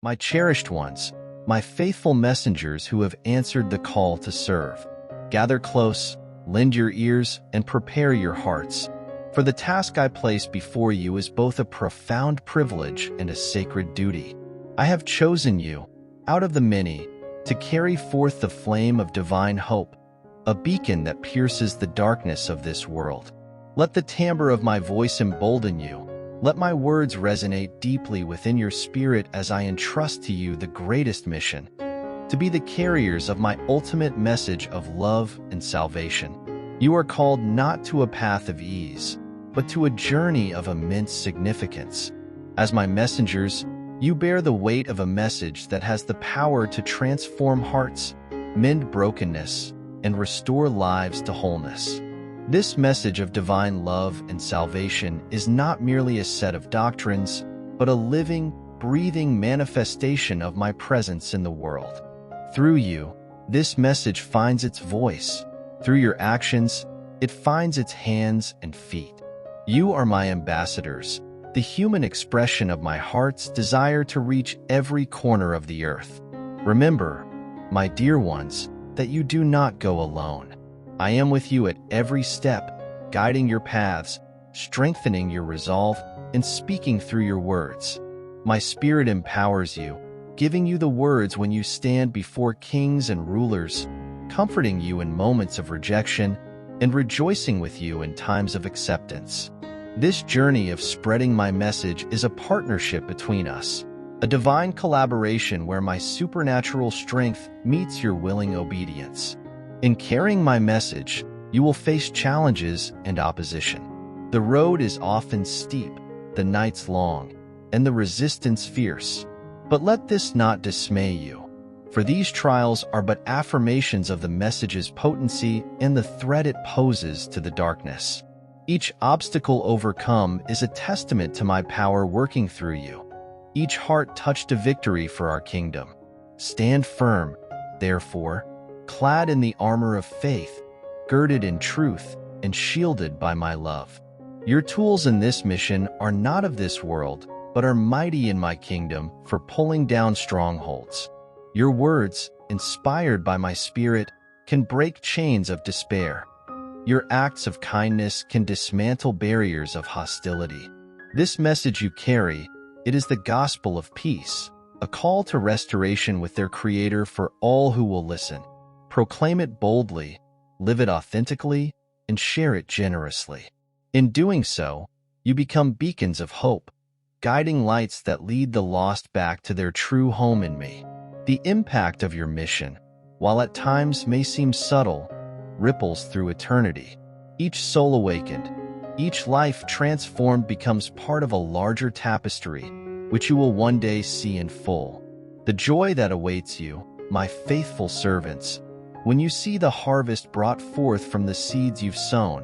My cherished ones, my faithful messengers who have answered the call to serve. Gather close, lend your ears, and prepare your hearts, for the task I place before you is both a profound privilege and a sacred duty. I have chosen you, out of the many, to carry forth the flame of divine hope, a beacon that pierces the darkness of this world. Let the timbre of my voice embolden you. Let my words resonate deeply within your spirit as I entrust to you the greatest mission, to be the carriers of my ultimate message of love and salvation. You are called not to a path of ease, but to a journey of immense significance. As my messengers, you bear the weight of a message that has the power to transform hearts, mend brokenness, and restore lives to wholeness. This message of divine love and salvation is not merely a set of doctrines, but a living, breathing manifestation of my presence in the world. Through you, this message finds its voice. Through your actions, it finds its hands and feet. You are my ambassadors, the human expression of my heart's desire to reach every corner of the earth. Remember, my dear ones, that you do not go alone. I am with you at every step, guiding your paths, strengthening your resolve, and speaking through your words. My spirit empowers you, giving you the words when you stand before kings and rulers, comforting you in moments of rejection, and rejoicing with you in times of acceptance. This journey of spreading my message is a partnership between us, a divine collaboration where my supernatural strength meets your willing obedience. In carrying my message, you will face challenges and opposition. The road is often steep, the nights long, and the resistance fierce. But let this not dismay you, for these trials are but affirmations of the message's potency and the threat it poses to the darkness. Each obstacle overcome is a testament to my power working through you. Each heart touched to victory for our kingdom. Stand firm, therefore, clad in the armor of faith, girded in truth, and shielded by my love. Your tools in this mission are not of this world, but are mighty in my kingdom for pulling down strongholds. Your words, inspired by my spirit, can break chains of despair. Your acts of kindness can dismantle barriers of hostility. This message you carry, it is the gospel of peace, a call to restoration with their Creator for all who will listen. Proclaim it boldly, live it authentically, and share it generously. In doing so, you become beacons of hope, guiding lights that lead the lost back to their true home in me. The impact of your mission, while at times may seem subtle, ripples through eternity. Each soul awakened, each life transformed becomes part of a larger tapestry, which you will one day see in full. The joy that awaits you, my faithful servants, when you see the harvest brought forth from the seeds you've sown,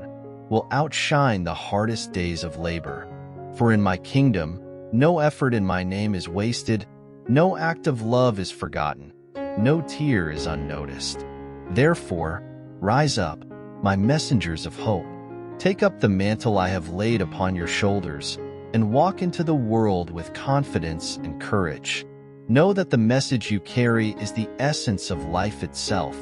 will outshine the hardest days of labor. For in my kingdom, no effort in my name is wasted, no act of love is forgotten, no tear is unnoticed. Therefore, rise up, my messengers of hope. Take up the mantle I have laid upon your shoulders, and walk into the world with confidence and courage. Know that the message you carry is the essence of life itself,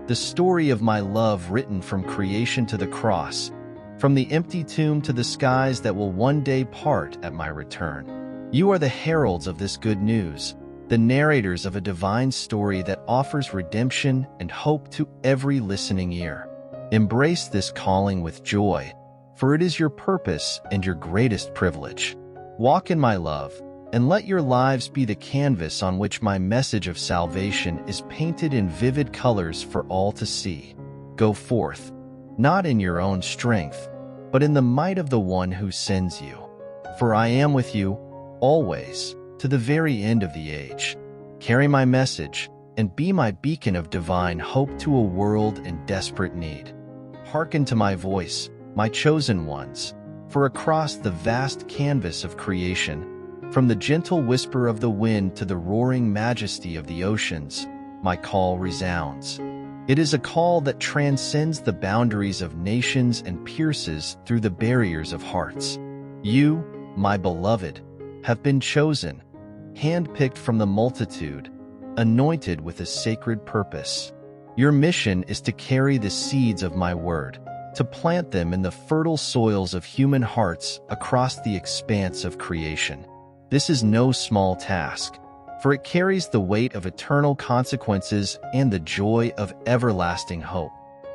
the story of my love written from creation to the cross, from the empty tomb to the skies that will one day part at my return. You are the heralds of this good news, the narrators of a divine story that offers redemption and hope to every listening ear. Embrace this calling with joy, for it is your purpose and your greatest privilege. Walk in my love, and let your lives be the canvas on which my message of salvation is painted in vivid colors for all to see. Go forth, not in your own strength, but in the might of the one who sends you. For I am with you, always, to the very end of the age. Carry my message, and be my beacon of divine hope to a world in desperate need. Hearken to my voice, my chosen ones, for across the vast canvas of creation, from the gentle whisper of the wind to the roaring majesty of the oceans, my call resounds. It is a call that transcends the boundaries of nations and pierces through the barriers of hearts. You, my beloved, have been chosen, handpicked from the multitude, anointed with a sacred purpose. Your mission is to carry the seeds of my word, to plant them in the fertile soils of human hearts across the expanse of creation. This is no small task, for it carries the weight of eternal consequences and the joy of everlasting hope.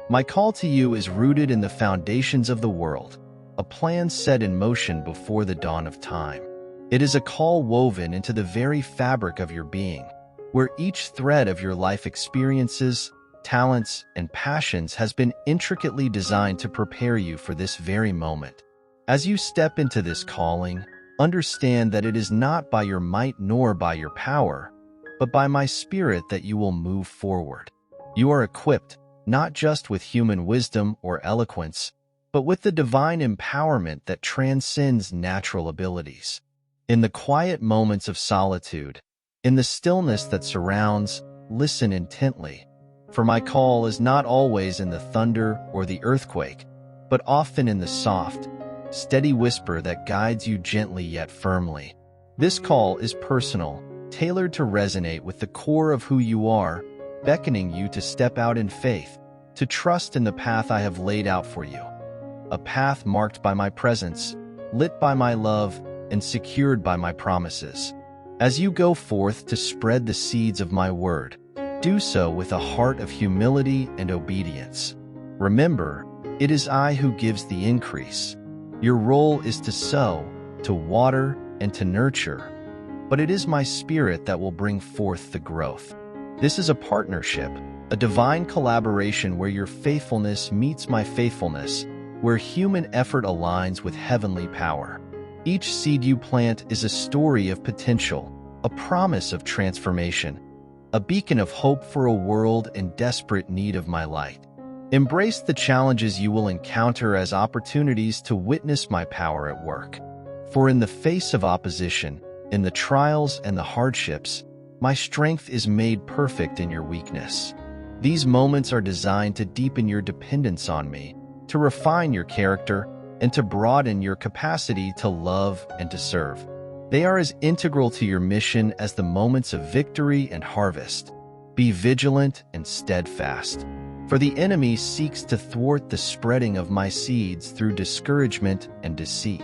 My call to you is rooted in the foundations of the world, a plan set in motion before the dawn of time. It is a call woven into the very fabric of your being, where each thread of your life experiences, talents, and passions has been intricately designed to prepare you for this very moment. As you step into this calling, understand that it is not by your might nor by your power, but by my Spirit that you will move forward. You are equipped not just with human wisdom or eloquence, but with the divine empowerment that transcends natural abilities. In the quiet moments of solitude, in the stillness that surrounds, listen intently, for my call is not always in the thunder or the earthquake, but often in the soft, steady whisper that guides you gently yet firmly. This call is personal, tailored to resonate with the core of who you are, beckoning you to step out in faith, to trust in the path I have laid out for you. A path marked by my presence, lit by my love, and secured by my promises. As you go forth to spread the seeds of my word, do so with a heart of humility and obedience. Remember, it is I who gives the increase. Your role is to sow, to water, and to nurture, but it is my Spirit that will bring forth the growth. This is a partnership, a divine collaboration where your faithfulness meets my faithfulness, where human effort aligns with heavenly power. Each seed you plant is a story of potential, a promise of transformation, a beacon of hope for a world in desperate need of my light. Embrace the challenges you will encounter as opportunities to witness my power at work. For in the face of opposition, in the trials and the hardships, my strength is made perfect in your weakness. These moments are designed to deepen your dependence on me, to refine your character, and to broaden your capacity to love and to serve. They are as integral to your mission as the moments of victory and harvest. Be vigilant and steadfast, for the enemy seeks to thwart the spreading of my seeds through discouragement and deceit.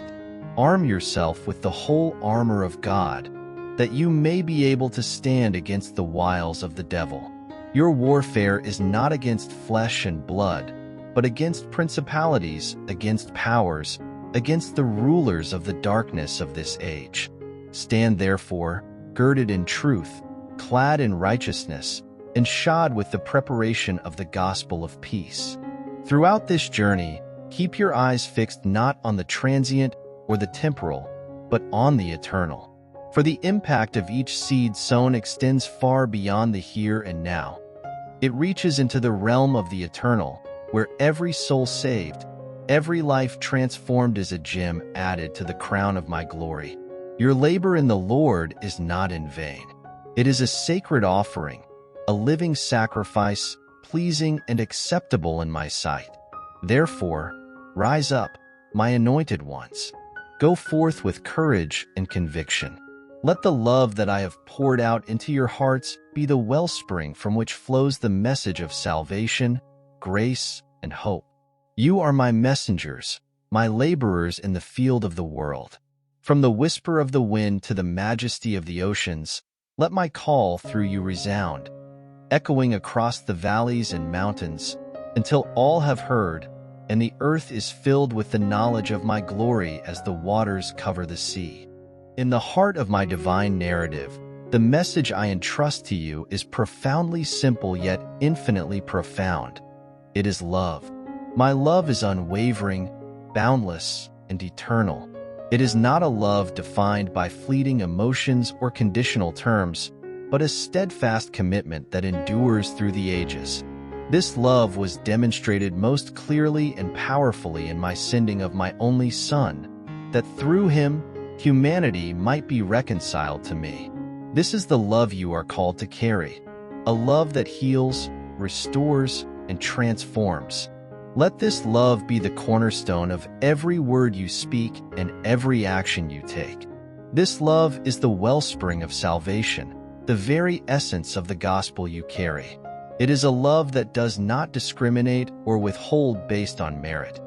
Arm yourself with the whole armor of God, that you may be able to stand against the wiles of the devil. Your warfare is not against flesh and blood, but against principalities, against powers, against the rulers of the darkness of this age. Stand therefore, girded in truth, clad in righteousness, and shod with the preparation of the gospel of peace. Throughout this journey, keep your eyes fixed not on the transient or the temporal, but on the eternal. For the impact of each seed sown extends far beyond the here and now. It reaches into the realm of the eternal, where every soul saved, every life transformed is a gem added to the crown of my glory. Your labor in the Lord is not in vain. It is a sacred offering, a living sacrifice, pleasing and acceptable in my sight. Therefore, rise up, my anointed ones. Go forth with courage and conviction. Let the love that I have poured out into your hearts be the wellspring from which flows the message of salvation, grace, and hope. You are my messengers, my laborers in the field of the world. From the whisper of the wind to the majesty of the oceans, let my call through you resound, echoing across the valleys and mountains, until all have heard, and the earth is filled with the knowledge of my glory as the waters cover the sea. In the heart of my divine narrative, the message I entrust to you is profoundly simple yet infinitely profound. It is love. My love is unwavering, boundless, and eternal. It is not a love defined by fleeting emotions or conditional terms, but a steadfast commitment that endures through the ages. This love was demonstrated most clearly and powerfully in my sending of my only Son, that through him, humanity might be reconciled to me. This is the love you are called to carry, a love that heals, restores, and transforms. Let this love be the cornerstone of every word you speak and every action you take. This love is the wellspring of salvation, the very essence of the gospel you carry. It is a love that does not discriminate or withhold based on merit.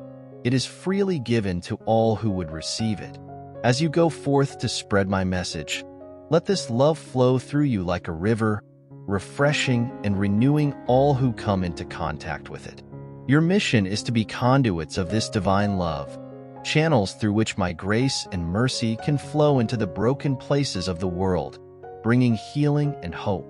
It is freely given to all who would receive it. As you go forth to spread my message, let this love flow through you like a river, refreshing and renewing all who come into contact with it. Your mission is to be conduits of this divine love, channels through which my grace and mercy can flow into the broken places of the world, bringing healing and hope.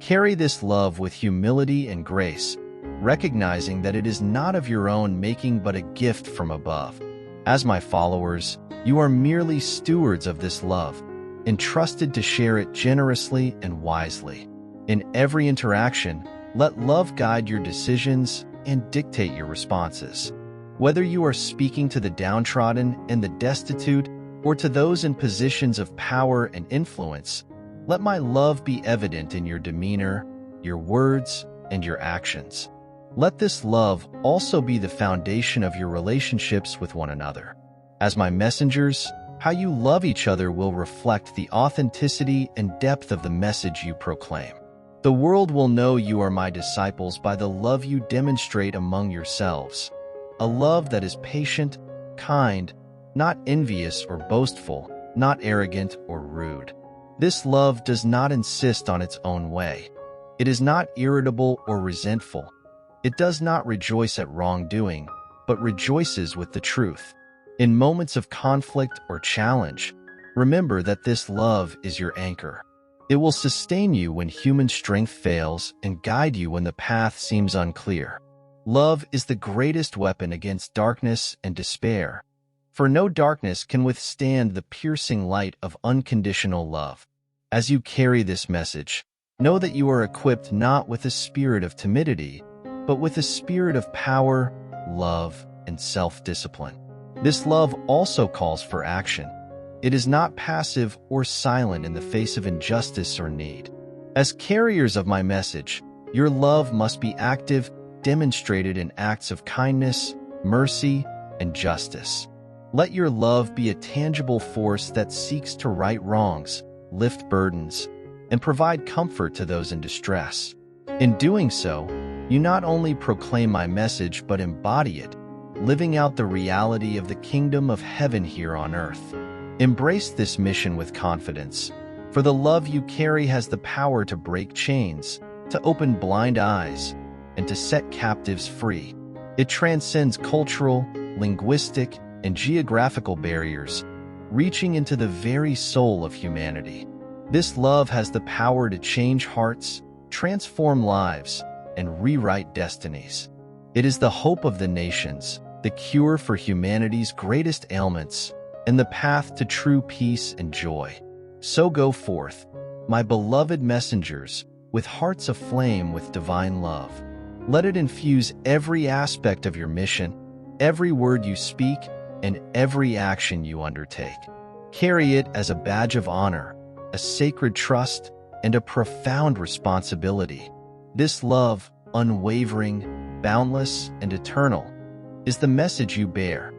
Carry this love with humility and grace, recognizing that it is not of your own making but a gift from above. As my followers, you are merely stewards of this love, entrusted to share it generously and wisely. In every interaction, let love guide your decisions and dictate your responses. Whether you are speaking to the downtrodden and the destitute, or to those in positions of power and influence, let my love be evident in your demeanor, your words, and your actions. Let this love also be the foundation of your relationships with one another. As my messengers, how you love each other will reflect the authenticity and depth of the message you proclaim. The world will know you are my disciples by the love you demonstrate among yourselves, a love that is patient, kind, not envious or boastful, not arrogant or rude. This love does not insist on its own way. It is not irritable or resentful. It does not rejoice at wrongdoing, but rejoices with the truth. In moments of conflict or challenge, remember that this love is your anchor. It will sustain you when human strength fails and guide you when the path seems unclear. Love is the greatest weapon against darkness and despair, for no darkness can withstand the piercing light of unconditional love. As you carry this message, know that you are equipped not with a spirit of timidity, but with a spirit of power, love, and self-discipline. This love also calls for action. It is not passive or silent in the face of injustice or need. As carriers of my message, your love must be active, demonstrated in acts of kindness, mercy, and justice. Let your love be a tangible force that seeks to right wrongs, lift burdens, and provide comfort to those in distress. In doing so, you not only proclaim my message but embody it, living out the reality of the kingdom of heaven here on earth. Embrace this mission with confidence, for the love you carry has the power to break chains, to open blind eyes, and to set captives free. It transcends cultural, linguistic, and geographical barriers, reaching into the very soul of humanity. This love has the power to change hearts, transform lives, and rewrite destinies. It is the hope of the nations, the cure for humanity's greatest ailments, and the path to true peace and joy. So go forth, my beloved messengers, with hearts aflame with divine love. Let it infuse every aspect of your mission, every word you speak, and every action you undertake. Carry it as a badge of honor, a sacred trust, and a profound responsibility. This love, unwavering, boundless, and eternal, is the message you bear.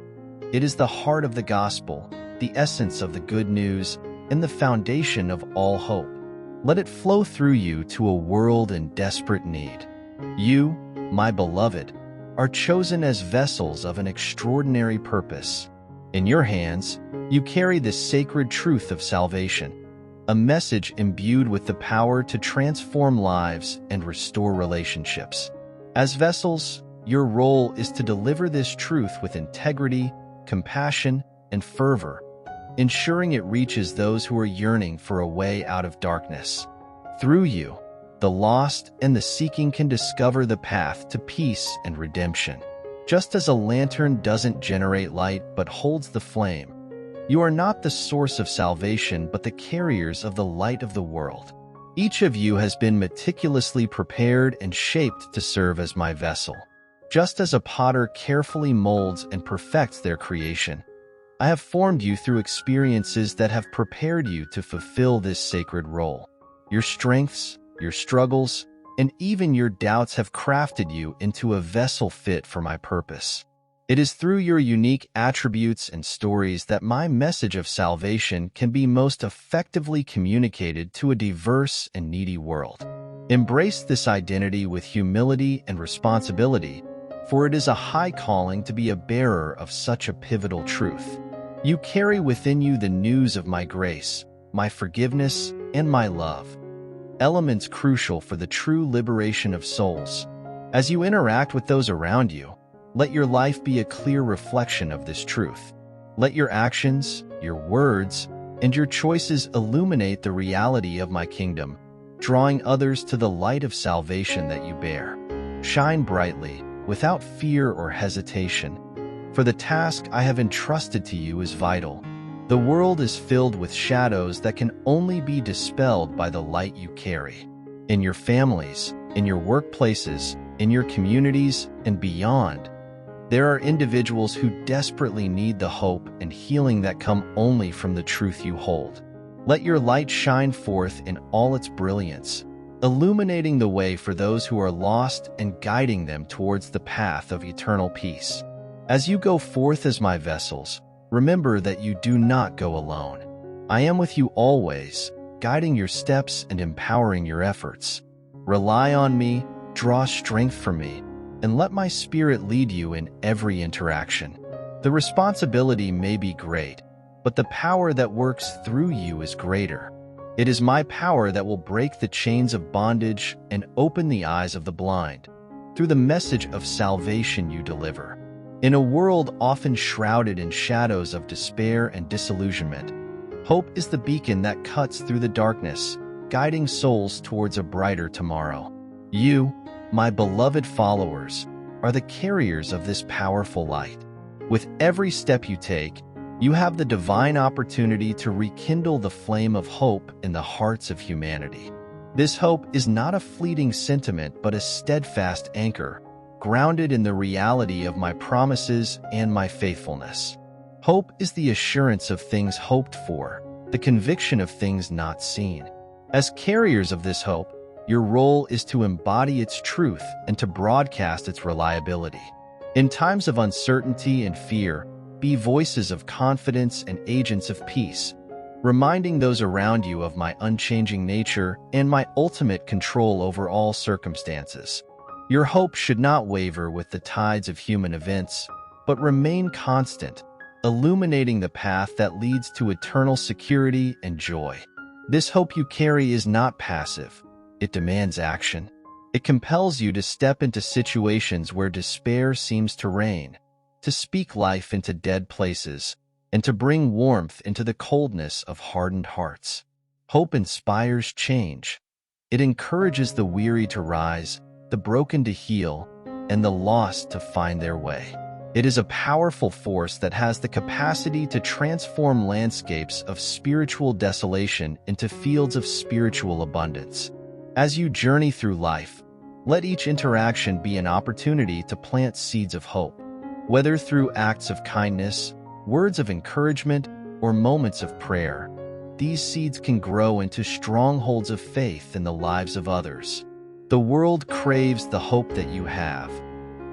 It is the heart of the gospel, the essence of the good news, and the foundation of all hope. Let it flow through you to a world in desperate need. You, my beloved, are chosen as vessels of an extraordinary purpose. In your hands, you carry the sacred truth of salvation, a message imbued with the power to transform lives and restore relationships. As vessels, your role is to deliver this truth with integrity, compassion, and fervor, ensuring it reaches those who are yearning for a way out of darkness. Through you, the lost and the seeking can discover the path to peace and redemption. Just as a lantern doesn't generate light but holds the flame, you are not the source of salvation but the carriers of the light of the world. Each of you has been meticulously prepared and shaped to serve as my vessel. Just as a potter carefully molds and perfects their creation, I have formed you through experiences that have prepared you to fulfill this sacred role. Your strengths, your struggles, and even your doubts have crafted you into a vessel fit for my purpose. It is through your unique attributes and stories that my message of salvation can be most effectively communicated to a diverse and needy world. Embrace this identity with humility and responsibility, for it is a high calling to be a bearer of such a pivotal truth. You carry within you the news of my grace, my forgiveness, and my love, elements crucial for the true liberation of souls. As you interact with those around you, let your life be a clear reflection of this truth. Let your actions, your words, and your choices illuminate the reality of my kingdom, drawing others to the light of salvation that you bear. Shine brightly, without fear or hesitation, for the task I have entrusted to you is vital. The world is filled with shadows that can only be dispelled by the light you carry. In your families, in your workplaces, in your communities, and beyond, there are individuals who desperately need the hope and healing that come only from the truth you hold. Let your light shine forth in all its brilliance, illuminating the way for those who are lost and guiding them towards the path of eternal peace. As you go forth as my vessels, remember that you do not go alone. I am with you always, guiding your steps and empowering your efforts. Rely on me, draw strength from me, and let my spirit lead you in every interaction. The responsibility may be great, but the power that works through you is greater. It is my power that will break the chains of bondage and open the eyes of the blind, through the message of salvation you deliver. In a world often shrouded in shadows of despair and disillusionment, hope is the beacon that cuts through the darkness, guiding souls towards a brighter tomorrow. You, my beloved followers, are the carriers of this powerful light. With every step you take, you have the divine opportunity to rekindle the flame of hope in the hearts of humanity. This hope is not a fleeting sentiment but a steadfast anchor, grounded in the reality of my promises and my faithfulness. Hope is the assurance of things hoped for, the conviction of things not seen. As carriers of this hope, your role is to embody its truth and to broadcast its reliability. In times of uncertainty and fear, be voices of confidence and agents of peace, reminding those around you of my unchanging nature and my ultimate control over all circumstances. Your hope should not waver with the tides of human events, but remain constant, illuminating the path that leads to eternal security and joy. This hope you carry is not passive. It demands action. It compels you to step into situations where despair seems to reign, to speak life into dead places, and to bring warmth into the coldness of hardened hearts. Hope inspires change. It encourages the weary to rise, the broken to heal, and the lost to find their way. It is a powerful force that has the capacity to transform landscapes of spiritual desolation into fields of spiritual abundance. As you journey through life, let each interaction be an opportunity to plant seeds of hope. Whether through acts of kindness, words of encouragement, or moments of prayer, these seeds can grow into strongholds of faith in the lives of others. The world craves the hope that you have.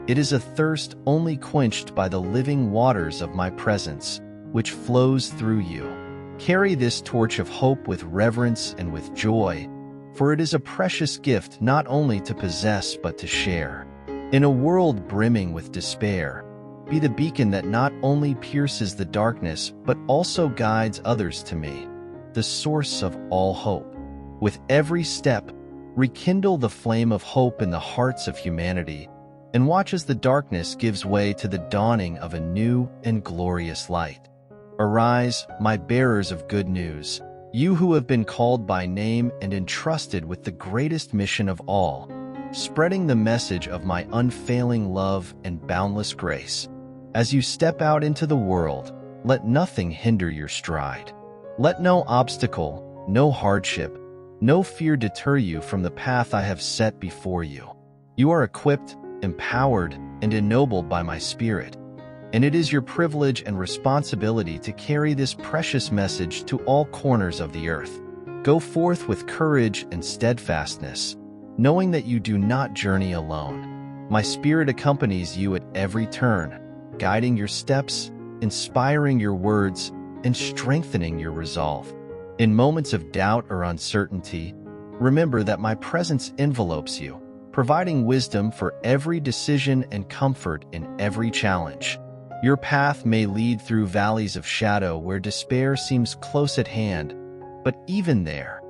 It is a thirst only quenched by the living waters of my presence, which flows through you. Carry this torch of hope with reverence and with joy, for it is a precious gift not only to possess but to share. In a world brimming with despair, be the beacon that not only pierces the darkness but also guides others to me, the source of all hope. With every step, rekindle the flame of hope in the hearts of humanity, and watch as the darkness gives way to the dawning of a new and glorious light. Arise, my bearers of good news, you who have been called by name and entrusted with the greatest mission of all, spreading the message of my unfailing love and boundless grace. As you step out into the world, let nothing hinder your stride. Let no obstacle, no hardship, no fear deter you from the path I have set before you. You are equipped, empowered, and ennobled by my Spirit, and it is your privilege and responsibility to carry this precious message to all corners of the earth. Go forth with courage and steadfastness, knowing that you do not journey alone. My Spirit accompanies you at every turn, guiding your steps, inspiring your words, and strengthening your resolve. In moments of doubt or uncertainty, remember that my presence envelopes you, providing wisdom for every decision and comfort in every challenge. Your path may lead through valleys of shadow where despair seems close at hand, but even there,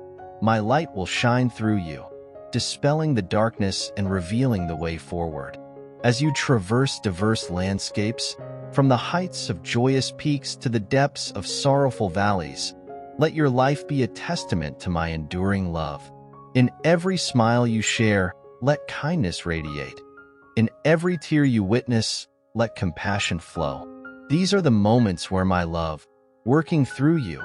my light will shine through you, dispelling the darkness and revealing the way forward. As you traverse diverse landscapes, from the heights of joyous peaks to the depths of sorrowful valleys, let your life be a testament to my enduring love. In every smile you share, let kindness radiate. In every tear you witness, let compassion flow. These are the moments where my love, working through you,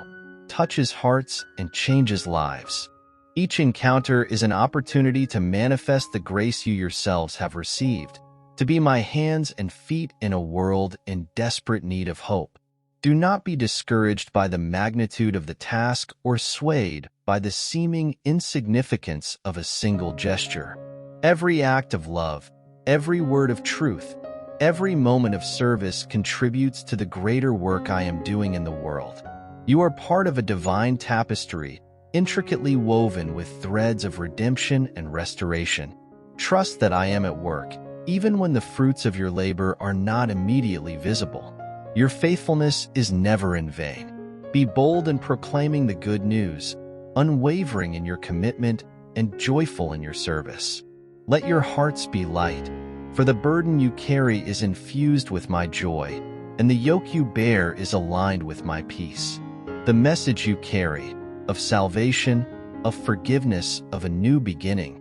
touches hearts and changes lives. Each encounter is an opportunity to manifest the grace you yourselves have received, to be my hands and feet in a world in desperate need of hope. Do not be discouraged by the magnitude of the task or swayed by the seeming insignificance of a single gesture. Every act of love, every word of truth, every moment of service contributes to the greater work I am doing in the world. You are part of a divine tapestry, intricately woven with threads of redemption and restoration. Trust that I am at work, even when the fruits of your labor are not immediately visible. Your faithfulness is never in vain. Be bold in proclaiming the good news, unwavering in your commitment, and joyful in your service. Let your hearts be light, for the burden you carry is infused with my joy, and the yoke you bear is aligned with my peace. The message you carry, of salvation, of forgiveness, of a new beginning,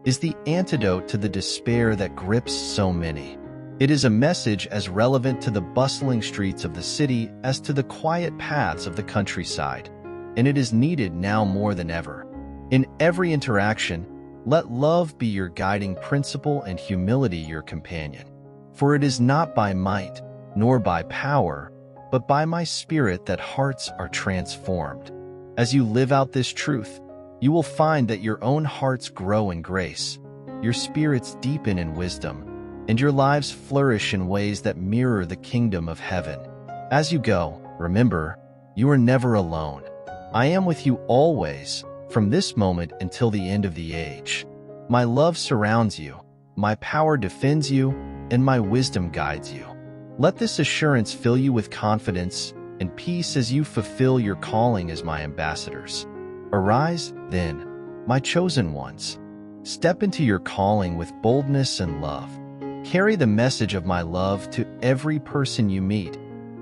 is the antidote to the despair that grips so many. It is a message as relevant to the bustling streets of the city as to the quiet paths of the countryside, and it is needed now more than ever. In every interaction, let love be your guiding principle and humility your companion. For it is not by might, nor by power, but by my Spirit that hearts are transformed. As you live out this truth, you will find that your own hearts grow in grace, your spirits deepen in wisdom, and your lives flourish in ways that mirror the kingdom of heaven. As you go, remember, you are never alone. I am with you always, from this moment until the end of the age. My love surrounds you, my power defends you, and my wisdom guides you. Let this assurance fill you with confidence and peace as you fulfill your calling as my ambassadors. Arise, then, my chosen ones. Step into your calling with boldness and love. Carry the message of my love to every person you meet,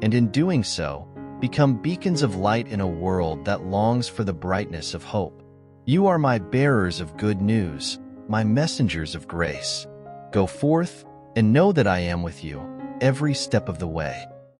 and in doing so, become beacons of light in a world that longs for the brightness of hope. You are my bearers of good news, my messengers of grace. Go forth and know that I am with you every step of the way.